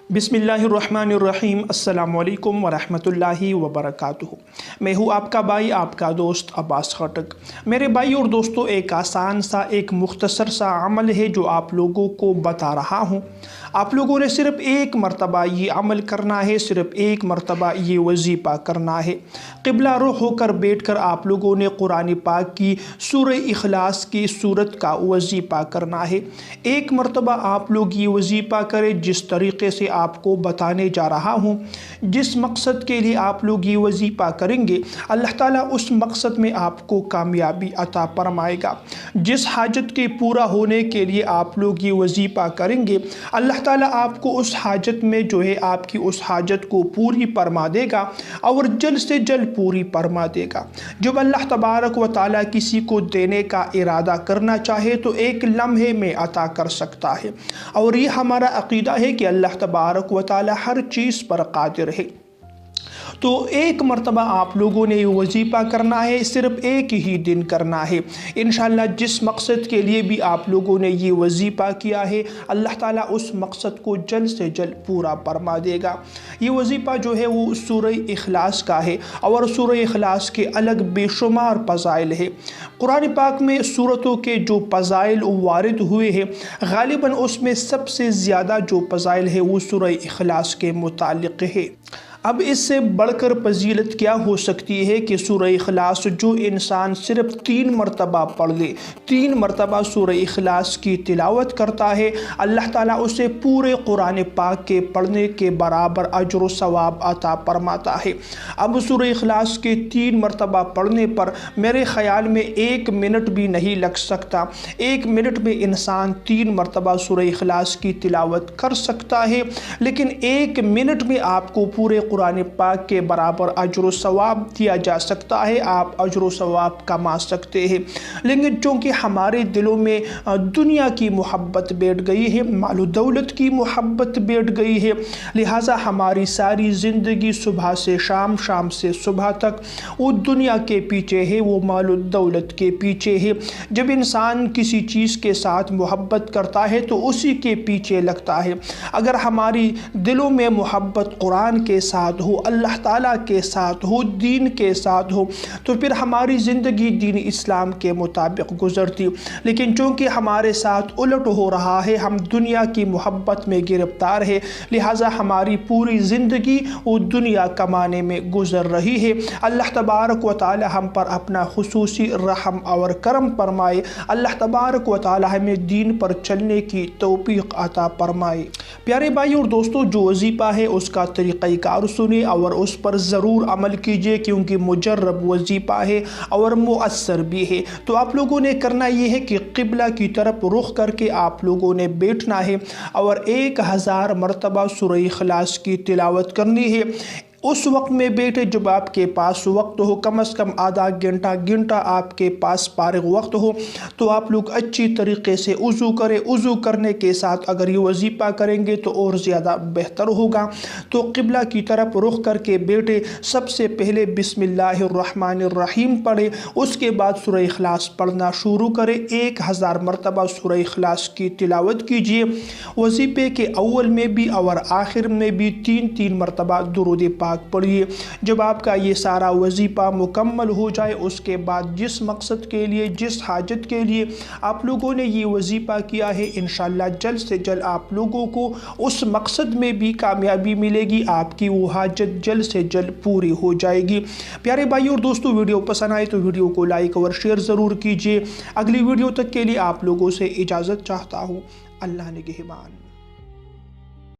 बिस्मिल्लाहिर्रहमानिर्रहीम। अस्सलामु अलैकुम वरहमतुल्लाहि वबरकातुहू। मैं हूँ आपका भाई, आपका दोस्त अब्बास खटक। मेरे भाई और दोस्तों, एक आसान सा, एक मुख्तसर सा अमल है जो आप लोगों को बता रहा हूँ। आप लोगों ने सिर्फ़ एक मरतबा ये अमल करना है, सिर्फ़ एक मरतबा ये वजीफ़ा करना है। क़िबला रुख होकर बैठकर आप लोगों ने कुरान पाक की सूरह इखलास की सूरत का वजीफ़ा करना है। एक मरतबा आप लोग ये वजीफ़ा करें जिस तरीक़े से आपको बताने जा रहा हूँ। जिस मकसद के लिए आप लोग ये वजीफ़ा करेंगे, अल्लाह ताला उस मकसद में आपको कामयाबी अता फरमाएगा। जिस हाजत के पूरा होने के लिए आप लोग ये वजीफ़ा करेंगे, अल्लाह ताला आपको उस हाजत में जो है आपकी उस हाजत को पूरी फरमा देगा और जल्द से जल्द पूरी फरमा देगा। जब अल्लाह तबारक व तआला किसी को देने का इरादा करना चाहे तो एक लम्हे में अता कर सकता है, और ये हमारा अक़ीदा है कि अल्लाह तबारक व तआला हर चीज़ पर कादिर है। तो एक मरतबा आप लोगों ने ये वजीफ़ा करना है, सिर्फ़ एक ही दिन करना है। इंशाअल्लाह जिस मकसद के लिए भी आप लोगों ने ये वजीफ़ा किया है, अल्लाह ताला उस मकसद को जल्द से जल्द पूरा फरमा देगा। ये वजीफ़ा जो है वो सूरह इखलास का है, और सूरह इखलास के अलग बेशुमार फ़ज़ाइल है। कुरान पाक में सूरतों के जो फ़ज़ाइल वारिद हुए हैं, ग़ालिबन उसमें सबसे ज़्यादा जो फ़ज़ाइल है वो सूरह इखलास के मुताल्लिक़ है। अब इससे बढ़कर फजीलत क्या हो सकती है कि सूरह इखलास जो इंसान सिर्फ़ 3 मरतबा पढ़ ले, 3 मरतबा सूरह इखलास की तिलावत करता है, अल्लाह ताला उसे पूरे कुरान पाक के पढ़ने के बराबर अजर व सवाब अता फरमाता है। अब सूरह इखलास के 3 मरतबा पढ़ने पर मेरे ख़याल में 1 मिनट भी नहीं लग सकता। 1 मिनट में इंसान 3 मरतबा सूरह इखलास की तिलावत कर सकता है, लेकिन 1 मिनट में आपको पूरे कुरान पाक के बराबर अजर व सवाब दिया जा सकता है। आप अजर व सवाब कमा सकते हैं। लेकिन चूँकि हमारे दिलों में दुनिया की मोहब्बत बैठ गई है, माल दौलत की मोहब्बत बैठ गई है, लिहाजा हमारी सारी ज़िंदगी सुबह से शाम, शाम से सुबह तक वो दुनिया के पीछे है, वो माल दौलत के पीछे है। जब इंसान किसी चीज़ के साथ मोहब्बत करता है तो उसी के पीछे लगता है। अगर हमारी दिलों में मोहब्बत कुरान के साथ हो, अल्लाह ताला के साथ हो, दीन के साथ हो, तो फिर हमारी ज़िंदगी दीन इस्लाम के मुताबिक गुजरती। लेकिन चूँकि हमारे साथ उलट हो रहा है, हम दुनिया की मोहब्बत में गिरफ़्तार है, लिहाजा हमारी पूरी ज़िंदगी वो दुनिया कमाने में गुजर रही है। अल्लाह तबारक व तआला हम पर अपना खुसूसी रहम और करम फरमाए। अल्लाह तबारक व तआला हमें दीन पर चलने की तौफीक अता फरमाए। प्यारे भाई और दोस्तों, जो वजीफ़ा है उसका तरीक़ाकार सुनिए और उस पर ज़रूर अमल कीजिए, क्योंकि मुजर्रब वजीफ़ा है और मुअस्सर भी है। तो आप लोगों ने करना ये है कि क़िबला की तरफ रुख करके आप लोगों ने बैठना है और 1000 मरतबा सूरह इखलास की तिलावत करनी है। उस वक्त में बैठे जब आपके पास वक्त हो, कम से कम आधा घंटा आपके पास फारिग वक्त हो, तो आप लोग अच्छी तरीक़े से वज़ू करें। वज़ू करने के साथ अगर ये वजीफ़ा करेंगे तो और ज़्यादा बेहतर होगा। तो क़िबला की तरफ रुख करके बैठे, सबसे पहले बिस्मिल्लाहिर्रहमानिर्रहीम पढ़े, उसके बाद सूरह इखलास पढ़ना शुरू करें। 1000 मरतबा सूरह इखलास की तिलावत कीजिए। वजीफ़े के अव्वल में भी और आखिर में भी 3-3 मरतबा दुरूद पाक पढ़िए। जब आपका ये सारा वजीफ़ा मुकम्मल हो जाए, उसके बाद जिस मकसद के लिए, जिस हाजत के लिए आप लोगों ने ये वजीफ़ा किया है, इंशाअल्लाह जल्द से जल्द आप लोगों को उस मकसद में भी कामयाबी मिलेगी। आपकी वो हाजत जल्द से जल्द पूरी हो जाएगी। प्यारे भाई और दोस्तों, वीडियो पसंद आए तो वीडियो को लाइक और शेयर ज़रूर कीजिए। अगली वीडियो तक के लिए आप लोगों से इजाज़त चाहता हूँ। अल्लाह निगहबान।